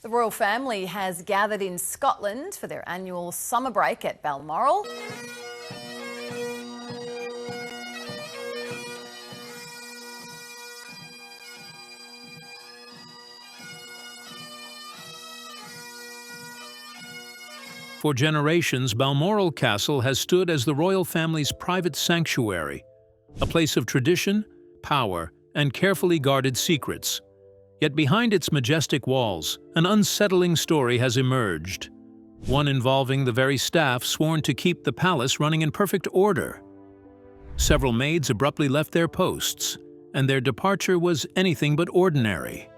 The royal family has gathered in Scotland for their annual summer break at Balmoral. For generations, Balmoral Castle has stood as the royal family's private sanctuary, a place of tradition, power, and carefully guarded secrets. Yet behind its majestic walls, an unsettling story has emerged, one involving the very staff sworn to keep the palace running in perfect order. Several maids abruptly left their posts, and their departure was anything but ordinary.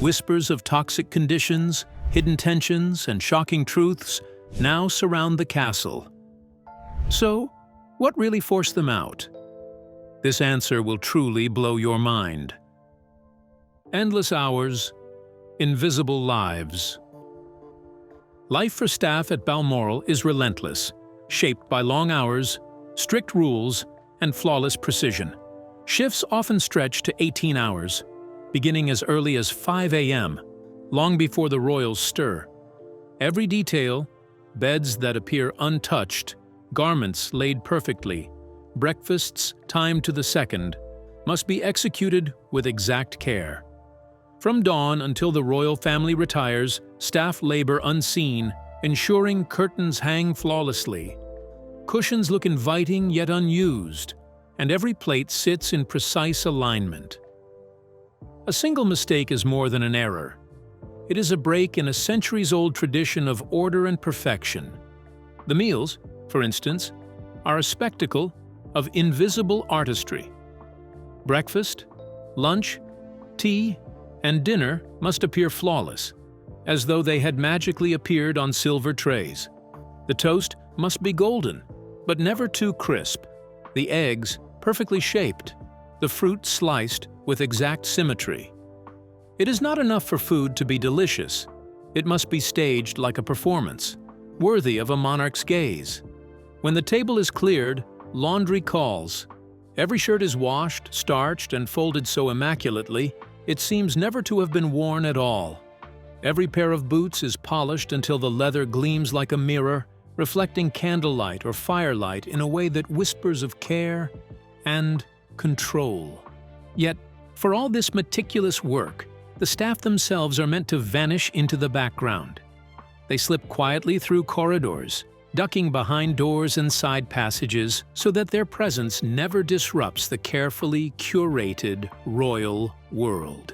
Whispers of toxic conditions, hidden tensions, and shocking truths now surround the castle. So, what really forced them out? This answer will truly blow your mind. Endless hours, invisible lives. Life for staff at Balmoral is relentless, shaped by long hours, strict rules, and flawless precision. Shifts often stretch to 18 hours, beginning as early as 5 a.m., long before the royals stir. Every detail, beds that appear untouched, garments laid perfectly, breakfasts timed to the second, must be executed with exact care. From dawn until the royal family retires, staff labor unseen, ensuring curtains hang flawlessly. Cushions look inviting yet unused, and every plate sits in precise alignment. A single mistake is more than an error. It is a break in a centuries-old tradition of order and perfection. The meals, for instance, are a spectacle of invisible artistry. Breakfast, lunch, tea, and dinner must appear flawless, as though they had magically appeared on silver trays. The toast must be golden, but never too crisp. The eggs perfectly shaped, the fruit sliced with exact symmetry. It is not enough for food to be delicious. It must be staged like a performance, worthy of a monarch's gaze. When the table is cleared, laundry calls. Every shirt is washed, starched, and folded so immaculately, it seems never to have been worn at all. Every pair of boots is polished until the leather gleams like a mirror, reflecting candlelight or firelight in a way that whispers of care and control. Yet, for all this meticulous work, the staff themselves are meant to vanish into the background. They slip quietly through corridors, ducking behind doors and side passages so that their presence never disrupts the carefully curated royal world.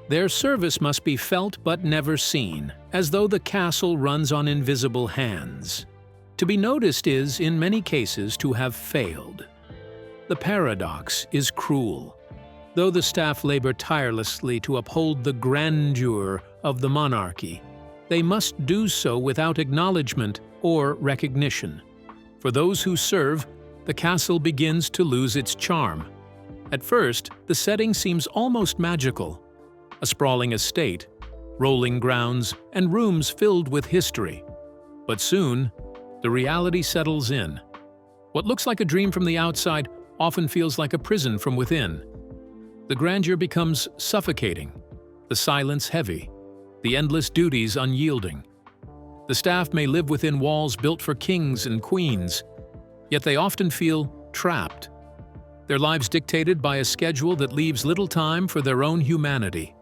Their service must be felt but never seen, as though the castle runs on invisible hands. To be noticed is, in many cases, to have failed. The paradox is cruel. Though the staff labor tirelessly to uphold the grandeur of the monarchy, they must do so without acknowledgement or recognition. For those who serve, the castle begins to lose its charm. At first, the setting seems almost magical. A sprawling estate, rolling grounds, and rooms filled with history. But soon, the reality settles in. What looks like a dream from the outside often feels like a prison from within. The grandeur becomes suffocating, the silence heavy, the endless duties unyielding. The staff may live within walls built for kings and queens, yet they often feel trapped. Their lives dictated by a schedule that leaves little time for their own humanity.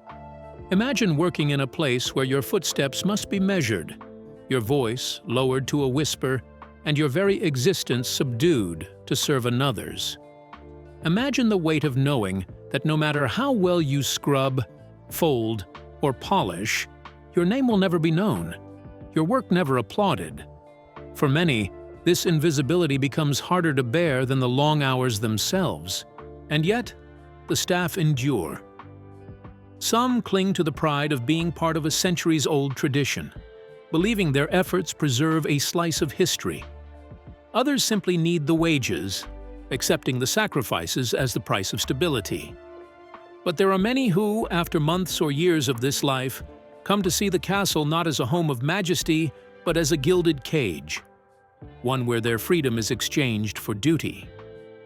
Imagine working in a place where your footsteps must be measured, your voice lowered to a whisper, and your very existence subdued to serve another's. Imagine the weight of knowing that no matter how well you scrub, fold, or polish, your name will never be known, your work never applauded. For many, this invisibility becomes harder to bear than the long hours themselves, and yet, the staff endure. Some cling to the pride of being part of a centuries-old tradition, believing their efforts preserve a slice of history. Others simply need the wages, accepting the sacrifices as the price of stability. But there are many who, after months or years of this life, come to see the castle not as a home of majesty, but as a gilded cage, one where their freedom is exchanged for duty,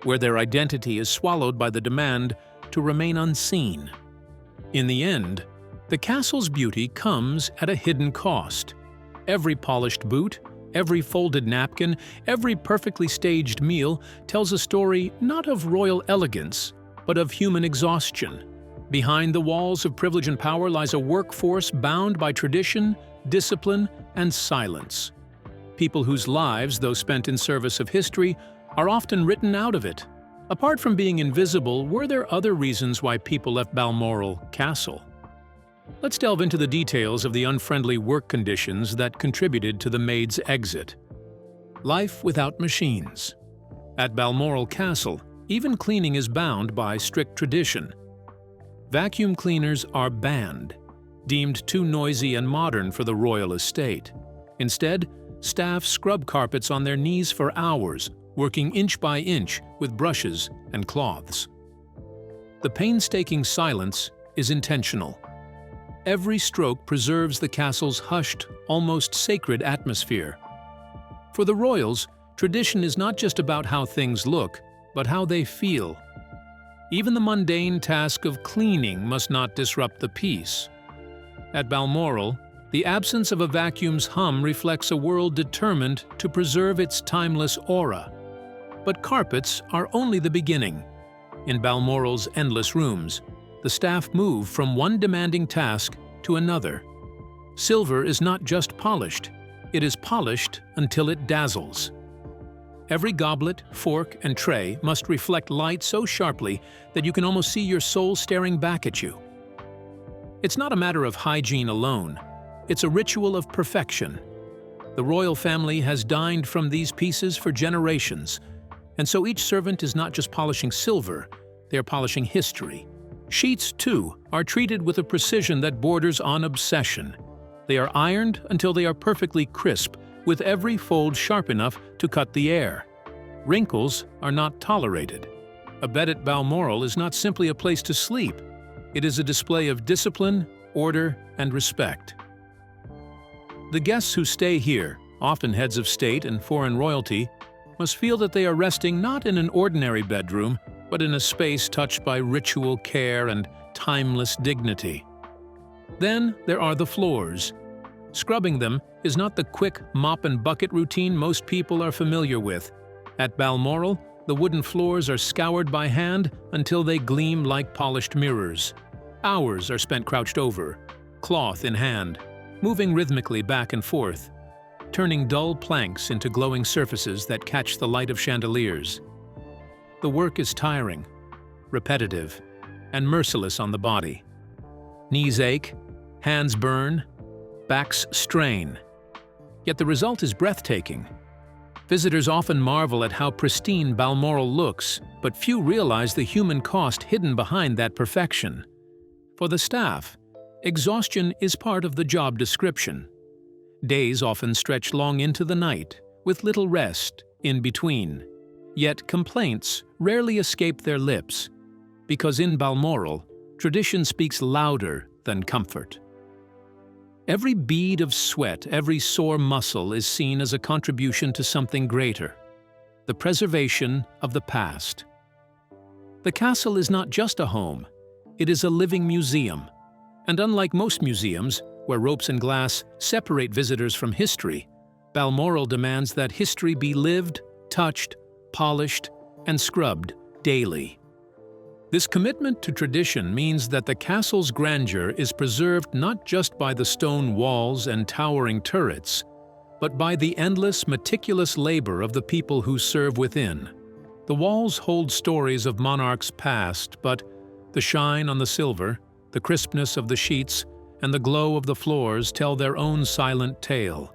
where their identity is swallowed by the demand to remain unseen. In the end, The castle's beauty comes at a hidden cost. Every polished boot, every folded napkin, every perfectly staged meal tells a story not of royal elegance, but of human exhaustion. Behind the walls of privilege and power lies a workforce bound by tradition, discipline, and silence. People whose lives, though spent in service of history, are often written out of it. Apart from being invisible, were there other reasons why people left Balmoral Castle? Let's delve into the details of the unfriendly work conditions that contributed to the Maids' exit. Life without machines. At Balmoral Castle, even cleaning is bound by strict tradition. Vacuum cleaners are banned, deemed too noisy and modern for the royal estate. Instead, staff scrub carpets on their knees for hours, working inch by inch with brushes and cloths. The painstaking silence is intentional. Every stroke preserves the castle's hushed, almost sacred atmosphere. For the royals, tradition is not just about how things look, but how they feel. Even the mundane task of cleaning must not disrupt the peace. At Balmoral, the absence of a vacuum's hum reflects a world determined to preserve its timeless aura. But carpets are only the beginning. In Balmoral's endless rooms, the staff move from one demanding task to another. Silver is not just polished, it is polished until it dazzles. Every goblet, fork, and tray must reflect light so sharply that you can almost see your soul staring back at you. It's not a matter of hygiene alone, it's a ritual of perfection. The royal family has dined from these pieces for generations, and so each servant is not just polishing silver, they are polishing history. Sheets, too, are treated with a precision that borders on obsession. They are ironed until they are perfectly crisp, with every fold sharp enough to cut the air. Wrinkles are not tolerated. A bed at Balmoral is not simply a place to sleep. It is a display of discipline, order, and respect. The guests who stay here, often heads of state and foreign royalty, must feel that they are resting not in an ordinary bedroom, but in a space touched by ritual care and timeless dignity. Then there are the floors. Scrubbing them is not the quick mop and bucket routine most people are familiar with. At Balmoral, the wooden floors are scoured by hand until they gleam like polished mirrors. Hours are spent crouched over, cloth in hand, moving rhythmically back and forth, turning dull planks into glowing surfaces that catch the light of chandeliers. The work is tiring, repetitive, and merciless on the body. Knees ache, hands burn, backs strain. Yet the result is breathtaking. Visitors often marvel at how pristine Balmoral looks, but few realize the human cost hidden behind that perfection. For the staff, exhaustion is part of the job description. Days often stretch long into the night, with little rest in between. Yet complaints rarely escape their lips, because in Balmoral, tradition speaks louder than comfort. Every bead of sweat, every sore muscle is seen as a contribution to something greater, the preservation of the past. The castle is not just a home, it is a living museum. And unlike most museums, where ropes and glass separate visitors from history, Balmoral demands that history be lived, touched, polished, and scrubbed daily. This commitment to tradition means that the castle's grandeur is preserved not just by the stone walls and towering turrets, but by the endless, meticulous labor of the people who serve within. The walls hold stories of monarchs past, but the shine on the silver, the crispness of the sheets, and the glow of the floors tell their own silent tale.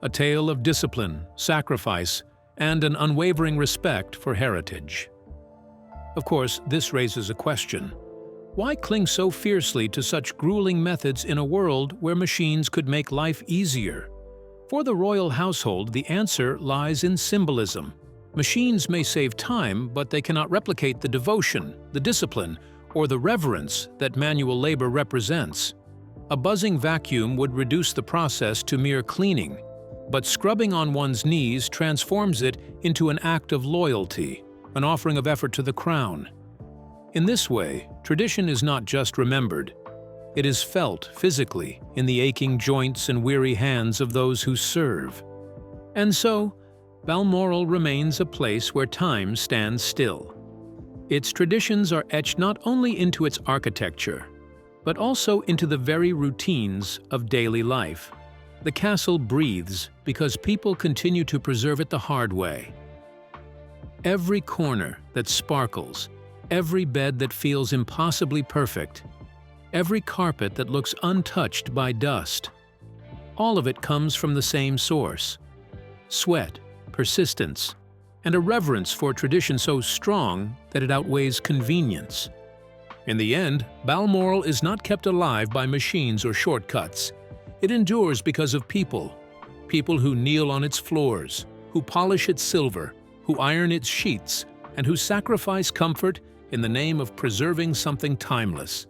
A tale of discipline, sacrifice, and an unwavering respect for heritage. Of course, this raises a question. Why cling so fiercely to such grueling methods in a world where machines could make life easier? For the royal household, the answer lies in symbolism. Machines may save time, but they cannot replicate the devotion, the discipline, or the reverence that manual labor represents. A buzzing vacuum would reduce the process to mere cleaning, but scrubbing on one's knees transforms it into an act of loyalty, an offering of effort to the crown. In this way, tradition is not just remembered, It is felt physically in the aching joints and weary hands of those who serve. And so, Balmoral remains a place where time stands still. Its traditions are etched not only into its architecture, but also into the very routines of daily life. The castle breathes because people continue to preserve it the hard way. Every corner that sparkles, every bed that feels impossibly perfect, every carpet that looks untouched by dust, all of it comes from the same source: sweat, persistence, and a reverence for tradition so strong that it outweighs convenience. In the end, Balmoral is not kept alive by machines or shortcuts. It endures because of people. People who kneel on its floors, who polish its silver, who iron its sheets, and who sacrifice comfort in the name of preserving something timeless.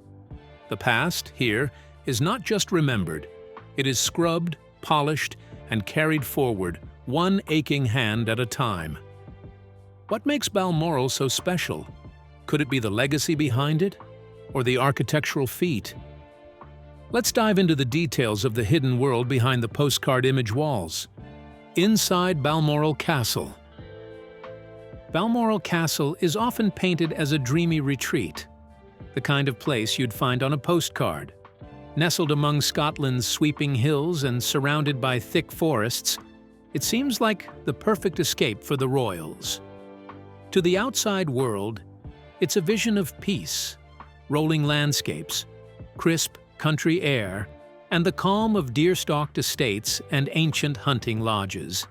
The past, here, is not just remembered. It is scrubbed, polished, and carried forward, one aching hand at a time. What makes Balmoral so special? Could it be the legacy behind it, or the architectural feat? Let's dive into the details of the hidden world behind the postcard image walls. Inside Balmoral Castle. Balmoral Castle is often painted as a dreamy retreat, the kind of place you'd find on a postcard. Nestled among Scotland's sweeping hills and surrounded by thick forests, it seems like the perfect escape for the royals. To the outside world, it's a vision of peace, rolling landscapes, crisp country air, and the calm of deer-stalked estates and ancient hunting lodges.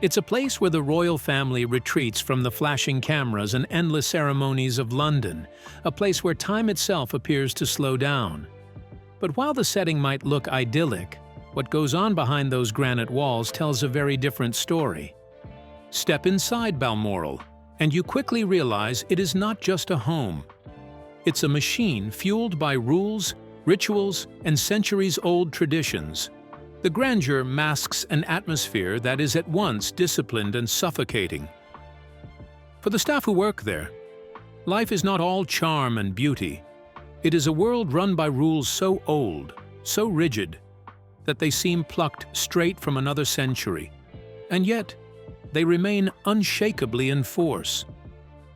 It's a place where the royal family retreats from the flashing cameras and endless ceremonies of London, a place where time itself appears to slow down. But while the setting might look idyllic, what goes on behind those granite walls tells a very different story. Step inside Balmoral, and you quickly realize it is not just a home. It's a machine fueled by rules, rituals, and centuries-old traditions. The grandeur masks an atmosphere that is at once disciplined and suffocating. For the staff who work there, life is not all charm and beauty. It is a world run by rules so old, so rigid, that they seem plucked straight from another century. And yet, they remain unshakably in force.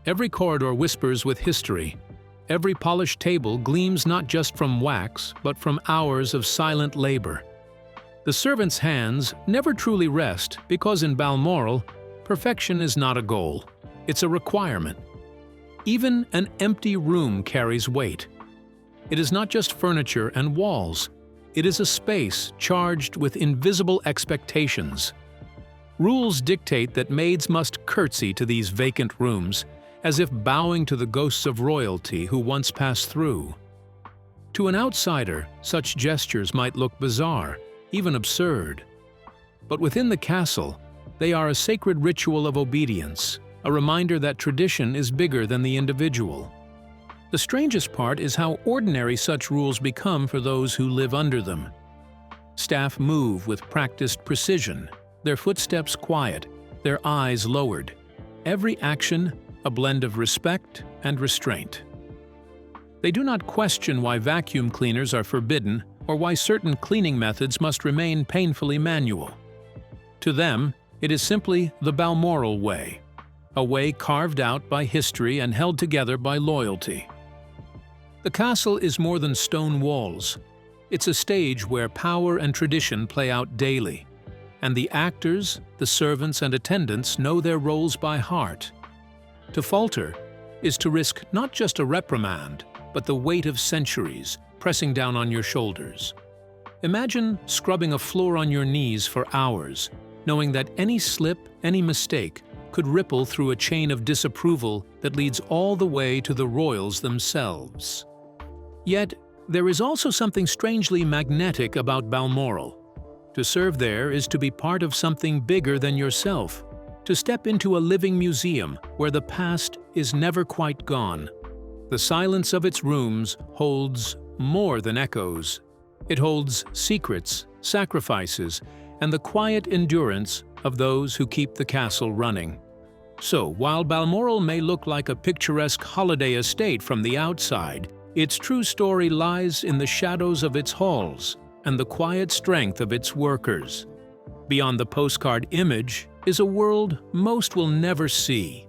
Every corridor whispers with history. Every polished table gleams not just from wax, but from hours of silent labor. The servants' hands never truly rest because in Balmoral, perfection is not a goal, it's a requirement. Even an empty room carries weight. It is not just furniture and walls, it is a space charged with invisible expectations. Rules dictate that maids must curtsy to these vacant rooms, as if bowing to the ghosts of royalty who once passed through. To an outsider, such gestures might look bizarre, even absurd. But within the castle, they are a sacred ritual of obedience, a reminder that tradition is bigger than the individual. The strangest part is how ordinary such rules become for those who live under them. Staff move with practiced precision, their footsteps quiet, their eyes lowered. Every action, a blend of respect and restraint. They do not question why vacuum cleaners are forbidden or why certain cleaning methods must remain painfully manual. To them, it is simply the Balmoral way, a way carved out by history and held together by loyalty. The castle is more than stone walls. It's a stage where power and tradition play out daily, and the actors, the servants and attendants know their roles by heart. To falter is to risk not just a reprimand, but the weight of centuries pressing down on your shoulders. Imagine scrubbing a floor on your knees for hours, knowing that any slip, any mistake, could ripple through a chain of disapproval that leads all the way to the royals themselves. Yet, there is also something strangely magnetic about Balmoral. To serve there is to be part of something bigger than yourself, to step into a living museum where the past is never quite gone. The silence of its rooms holds more than echoes. It holds secrets, sacrifices, and the quiet endurance of those who keep the castle running. So, while Balmoral may look like a picturesque holiday estate from the outside, Its true story lies in the shadows of its halls and the quiet strength of its workers. Beyond the postcard image is a world most will never see.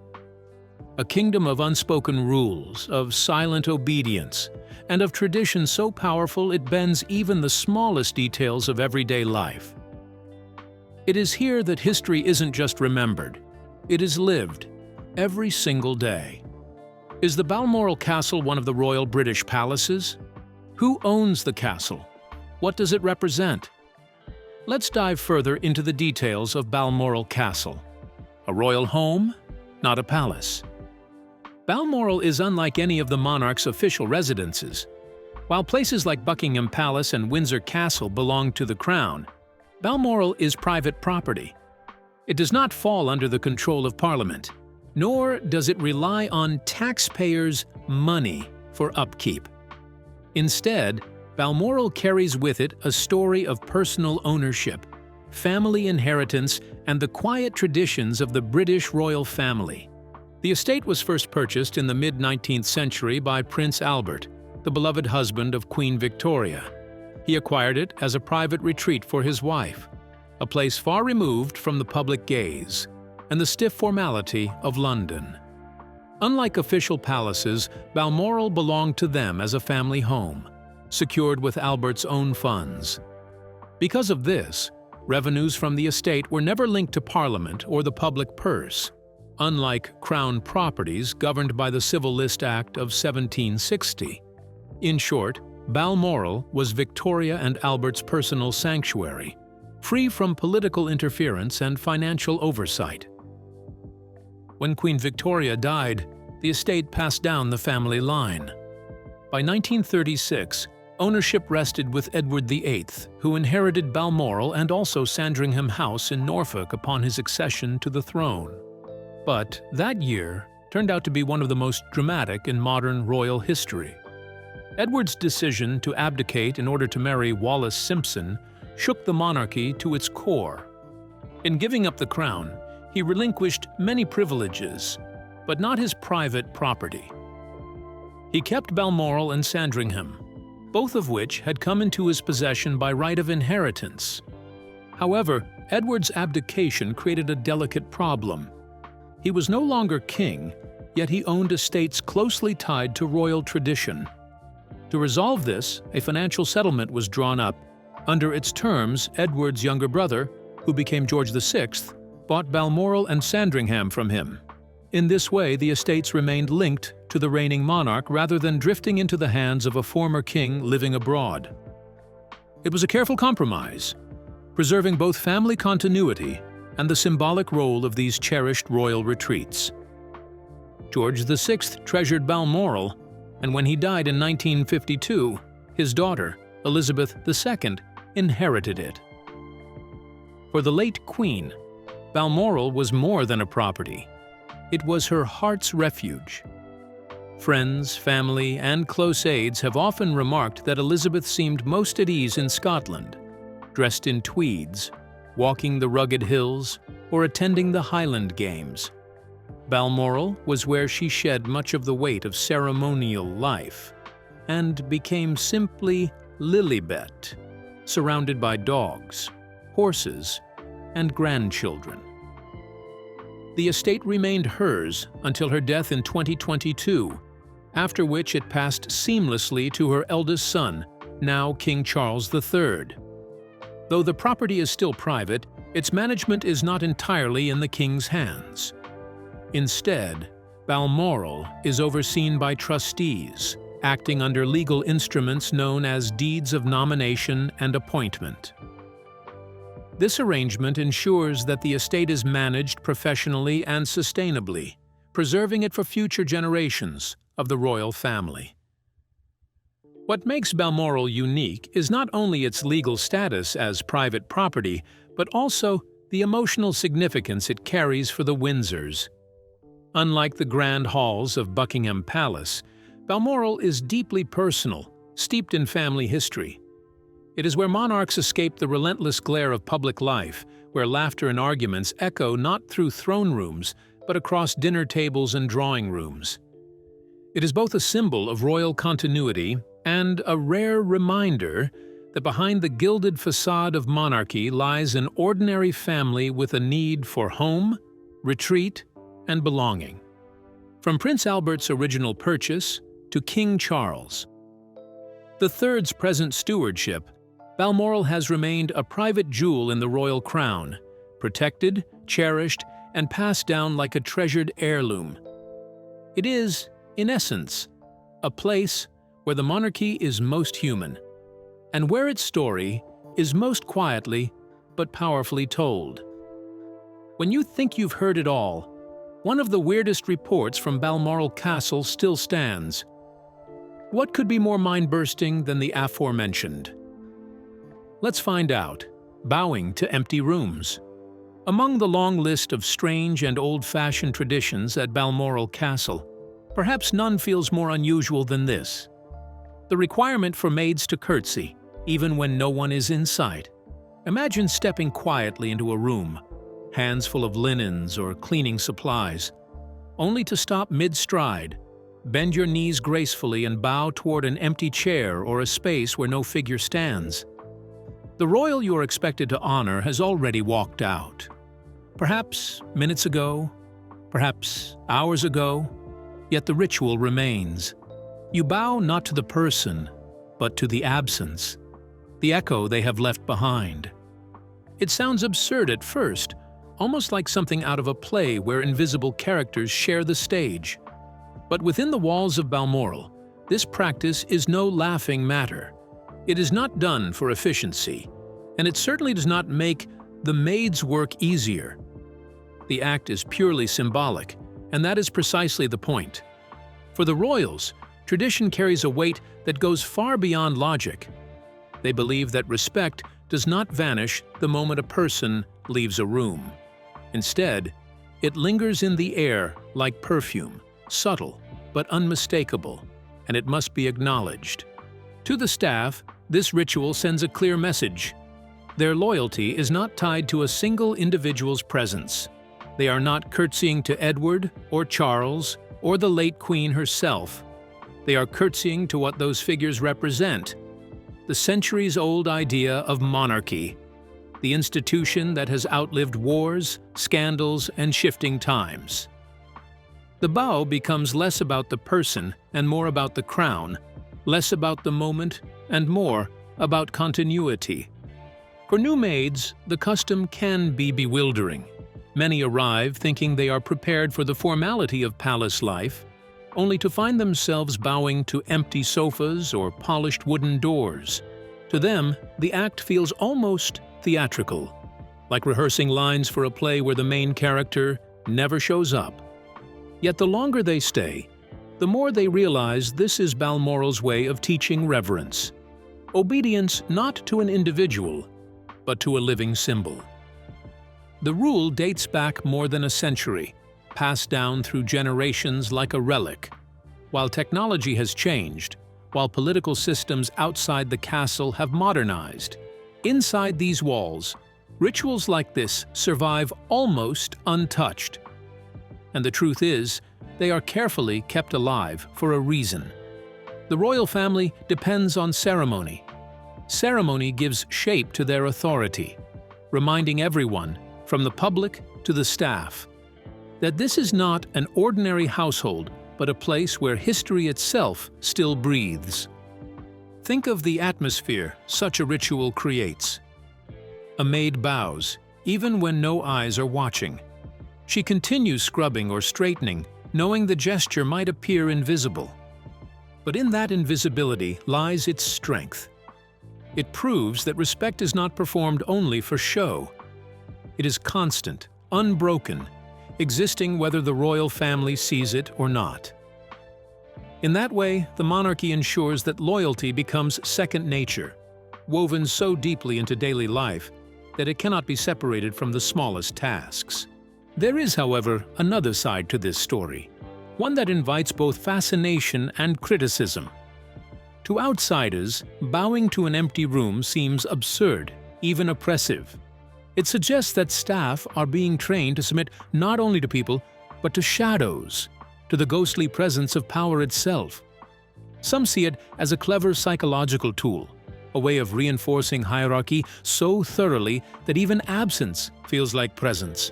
A kingdom of unspoken rules, of silent obedience, and of tradition so powerful it bends even the smallest details of everyday life. It is here that history isn't just remembered, it is lived every single day. Is the Balmoral Castle one of the royal British palaces? Who owns the castle? What does it represent? Let's dive further into the details of Balmoral Castle. A royal home, not a palace. Balmoral is unlike any of the monarch's official residences. While places like Buckingham Palace and Windsor Castle belong to the Crown, Balmoral is private property. It does not fall under the control of Parliament, nor does it rely on taxpayers' money for upkeep. Instead, Balmoral carries with it a story of personal ownership, family inheritance, and the quiet traditions of the British royal family. The estate was first purchased in the mid-19th century by Prince Albert, the beloved husband of Queen Victoria. He acquired it as a private retreat for his wife, a place far removed from the public gaze and the stiff formality of London. Unlike official palaces, Balmoral belonged to them as a family home, secured with Albert's own funds. Because of this, revenues from the estate were never linked to Parliament or the public purse, unlike Crown properties governed by the Civil List Act of 1760. In short, Balmoral was Victoria and Albert's personal sanctuary, free from political interference and financial oversight. When Queen Victoria died, the estate passed down the family line. By 1936, ownership rested with Edward VIII, who inherited Balmoral and also Sandringham House in Norfolk upon his accession to the throne. But that year turned out to be one of the most dramatic in modern royal history. Edward's decision to abdicate in order to marry Wallis Simpson shook the monarchy to its core. In giving up the crown, he relinquished many privileges, but not his private property. He kept Balmoral and Sandringham, both of which had come into his possession by right of inheritance. However, Edward's abdication created a delicate problem. He was no longer king, yet he owned estates closely tied to royal tradition. To resolve this, a financial settlement was drawn up. Under its terms, Edward's younger brother, who became George VI, bought Balmoral and Sandringham from him. In this way, the estates remained linked to the reigning monarch rather than drifting into the hands of a former king living abroad. It was a careful compromise, preserving both family continuity and the symbolic role of these cherished royal retreats. George VI treasured Balmoral, and when he died in 1952, his daughter, Elizabeth II, inherited it. For the late Queen, Balmoral was more than a property. It was her heart's refuge. Friends, family, and close aides have often remarked that Elizabeth seemed most at ease in Scotland, dressed in tweeds, walking the rugged hills, or attending the Highland Games. Balmoral was where she shed much of the weight of ceremonial life and became simply Lilibet, surrounded by dogs, horses, and grandchildren. The estate remained hers until her death in 2022, after which it passed seamlessly to her eldest son, now King Charles III. Though the property is still private, its management is not entirely in the king's hands. Instead, Balmoral is overseen by trustees, acting under legal instruments known as deeds of nomination and appointment. This arrangement ensures that the estate is managed professionally and sustainably, preserving it for future generations of the royal family. What makes Balmoral unique is not only its legal status as private property, but also the emotional significance it carries for the Windsors. Unlike the grand halls of Buckingham Palace, Balmoral is deeply personal, steeped in family history. It is where monarchs escape the relentless glare of public life, where laughter and arguments echo not through throne rooms, but across dinner tables and drawing rooms. It is both a symbol of royal continuity and a rare reminder that behind the gilded facade of monarchy lies an ordinary family with a need for home, retreat, and belonging. From Prince Albert's original purchase to King Charles III's present stewardship, Balmoral has remained a private jewel in the royal crown, protected, cherished, and passed down like a treasured heirloom. It is, in essence, a place where the monarchy is most human, and where its story is most quietly but powerfully told. When you think you've heard it all, one of the weirdest reports from Balmoral Castle still stands. What could be more mind-bursting than the aforementioned? Let's find out, bowing to empty rooms. Among the long list of strange and old-fashioned traditions at Balmoral Castle, perhaps none feels more unusual than this. The requirement for maids to curtsy, even when no one is in sight. Imagine stepping quietly into a room, hands full of linens or cleaning supplies, only to stop mid-stride, bend your knees gracefully and bow toward an empty chair or a space where no figure stands. The royal you are expected to honor has already walked out. Perhaps minutes ago, perhaps hours ago, yet the ritual remains. You bow not to the person, but to the absence, the echo they have left behind. It sounds absurd at first, almost like something out of a play where invisible characters share the stage. But within the walls of Balmoral, this practice is no laughing matter. It is not done for efficiency, and it certainly does not make the maid's work easier. The act is purely symbolic, and that is precisely the point. For the royals, tradition carries a weight that goes far beyond logic. They believe that respect does not vanish the moment a person leaves a room. Instead, it lingers in the air like perfume, subtle but unmistakable, and it must be acknowledged. To the staff, this ritual sends a clear message. Their loyalty is not tied to a single individual's presence. They are not curtsying to Edward or Charles or the late Queen herself. They are curtsying to what those figures represent: the centuries-old idea of monarchy, the institution that has outlived wars, scandals, and shifting times. The bow becomes less about the person and more about the crown, less about the moment and more about continuity. For new maids, the custom can be bewildering. Many arrive thinking they are prepared for the formality of palace life, only to find themselves bowing to empty sofas or polished wooden doors. To them, the act feels almost theatrical, like rehearsing lines for a play where the main character never shows up. Yet the longer they stay, the more they realize this is Balmoral's way of teaching reverence. Obedience not to an individual, but to a living symbol. The rule dates back more than a century, passed down through generations like a relic. While technology has changed, while political systems outside the castle have modernized, inside these walls, rituals like this survive almost untouched. And the truth is, they are carefully kept alive for a reason. The royal family depends on ceremony. Ceremony gives shape to their authority, reminding everyone, from the public to the staff, that this is not an ordinary household, but a place where history itself still breathes. Think of the atmosphere such a ritual creates. A maid bows, even when no eyes are watching. She continues scrubbing or straightening, knowing the gesture might appear invisible. But in that invisibility lies its strength. It proves that respect is not performed only for show. It is constant, unbroken, existing whether the royal family sees it or not. In that way, the monarchy ensures that loyalty becomes second nature, woven so deeply into daily life that it cannot be separated from the smallest tasks. There is, however, another side to this story, one that invites both fascination and criticism. To outsiders, bowing to an empty room seems absurd, even oppressive. It suggests that staff are being trained to submit not only to people, but to shadows, to the ghostly presence of power itself. Some see it as a clever psychological tool, a way of reinforcing hierarchy so thoroughly that even absence feels like presence.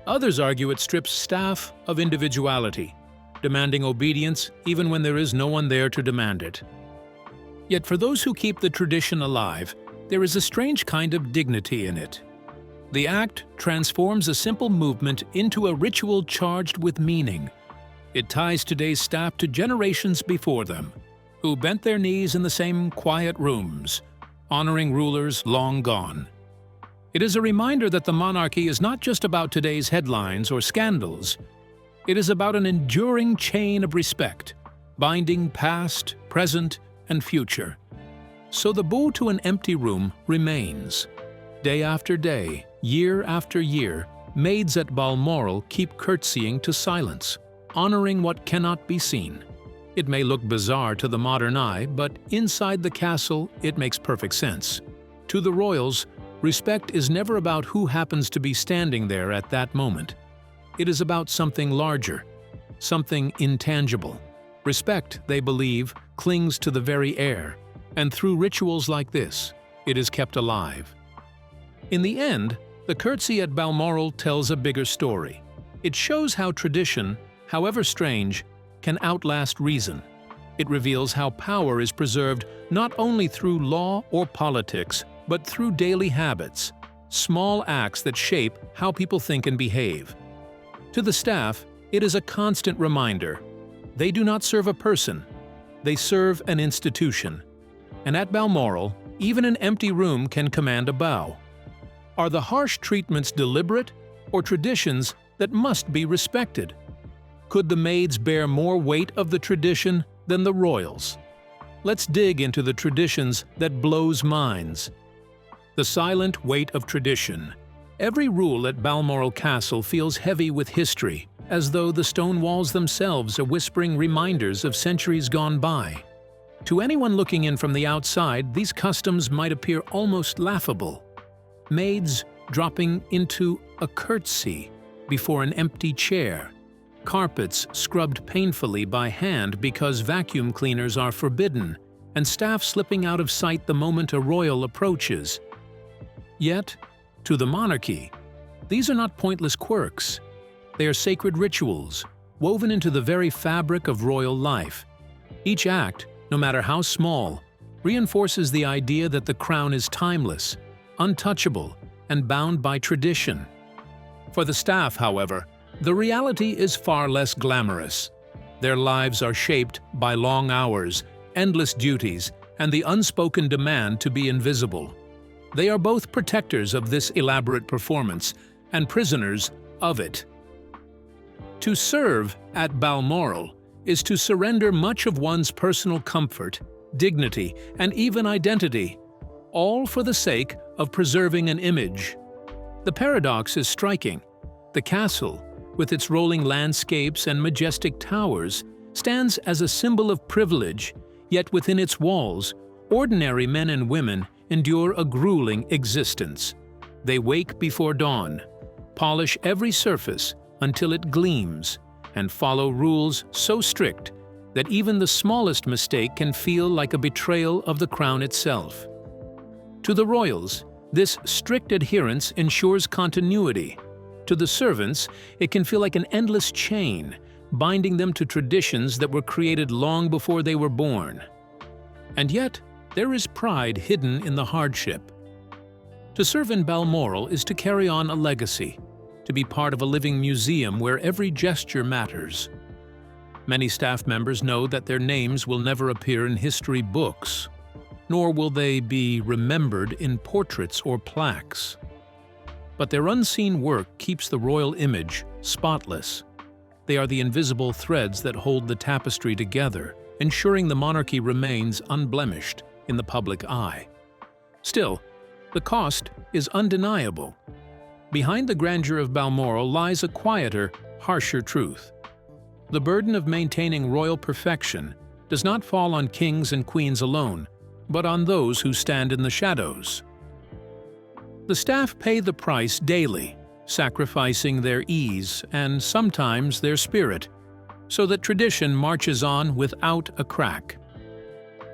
Others argue it strips staff of individuality, demanding obedience even when there is no one there to demand it. Yet for those who keep the tradition alive, there is a strange kind of dignity in it. The act transforms a simple movement into a ritual charged with meaning. It ties today's staff to generations before them, who bent their knees in the same quiet rooms, honoring rulers long gone. It is a reminder that the monarchy is not just about today's headlines or scandals. It is about an enduring chain of respect, binding past, present, and future. So the bow to an empty room remains. Day after day, year after year, maids at Balmoral keep curtsying to silence, honoring what cannot be seen. It may look bizarre to the modern eye, but inside the castle, it makes perfect sense. To the royals, respect is never about who happens to be standing there at that moment. It is about something larger, something intangible. Respect, they believe, clings to the very air, and through rituals like this, it is kept alive. In the end, the curtsy at Balmoral tells a bigger story. It shows how tradition, however strange, can outlast reason. It reveals how power is preserved not only through law or politics, but through daily habits, small acts that shape how people think and behave. To the staff, it is a constant reminder. They do not serve a person, they serve an institution. And at Balmoral, even an empty room can command a bow. Are the harsh treatments deliberate, or traditions that must be respected? Could the maids bear more weight of the tradition than the royals? Let's dig into the traditions that blows minds. The silent weight of tradition. Every rule at Balmoral Castle feels heavy with history, as though the stone walls themselves are whispering reminders of centuries gone by. To anyone looking in from the outside, these customs might appear almost laughable. Maids dropping into a curtsy before an empty chair. Carpets scrubbed painfully by hand because vacuum cleaners are forbidden, and staff slipping out of sight the moment a royal approaches. Yet, to the monarchy, these are not pointless quirks. They are sacred rituals, woven into the very fabric of royal life. Each act, no matter how small, reinforces the idea that the crown is timeless, untouchable, and bound by tradition. For the staff, however, the reality is far less glamorous. Their lives are shaped by long hours, endless duties, and the unspoken demand to be invisible. They are both protectors of this elaborate performance and prisoners of it. To serve at Balmoral is to surrender much of one's personal comfort, dignity, and even identity, all for the sake of preserving an image. The paradox is striking. The castle, with its rolling landscapes and majestic towers, stands as a symbol of privilege, yet within its walls, ordinary men and women endure a grueling existence. They wake before dawn, polish every surface until it gleams, and follow rules so strict that even the smallest mistake can feel like a betrayal of the crown itself. To the royals, this strict adherence ensures continuity. To the servants, it can feel like an endless chain, binding them to traditions that were created long before they were born. And yet, there is pride hidden in the hardship. To serve in Balmoral is to carry on a legacy, to be part of a living museum where every gesture matters. Many staff members know that their names will never appear in history books, nor will they be remembered in portraits or plaques. But their unseen work keeps the royal image spotless. They are the invisible threads that hold the tapestry together, ensuring the monarchy remains unblemished in the public eye. Still, the cost is undeniable. Behind the grandeur of Balmoral lies a quieter, harsher truth. The burden of maintaining royal perfection does not fall on kings and queens alone, but on those who stand in the shadows. The staff pay the price daily, sacrificing their ease and sometimes their spirit, so that tradition marches on without a crack.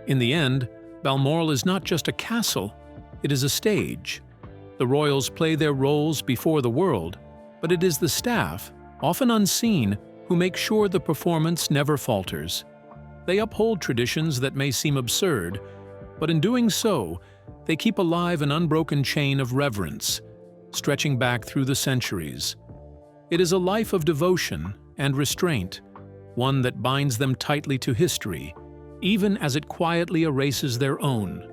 In the end, Balmoral is not just a castle, it is a stage. The royals play their roles before the world, but it is the staff, often unseen, who make sure the performance never falters. They uphold traditions that may seem absurd, but in doing so, they keep alive an unbroken chain of reverence, stretching back through the centuries. It is a life of devotion and restraint, one that binds them tightly to history, even as it quietly erases their own.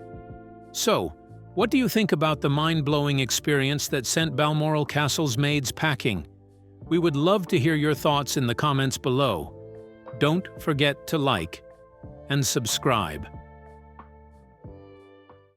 So, what do you think about the mind-blowing experience that sent Balmoral Castle's maids packing? We would love to hear your thoughts in the comments below. Don't forget to like and subscribe.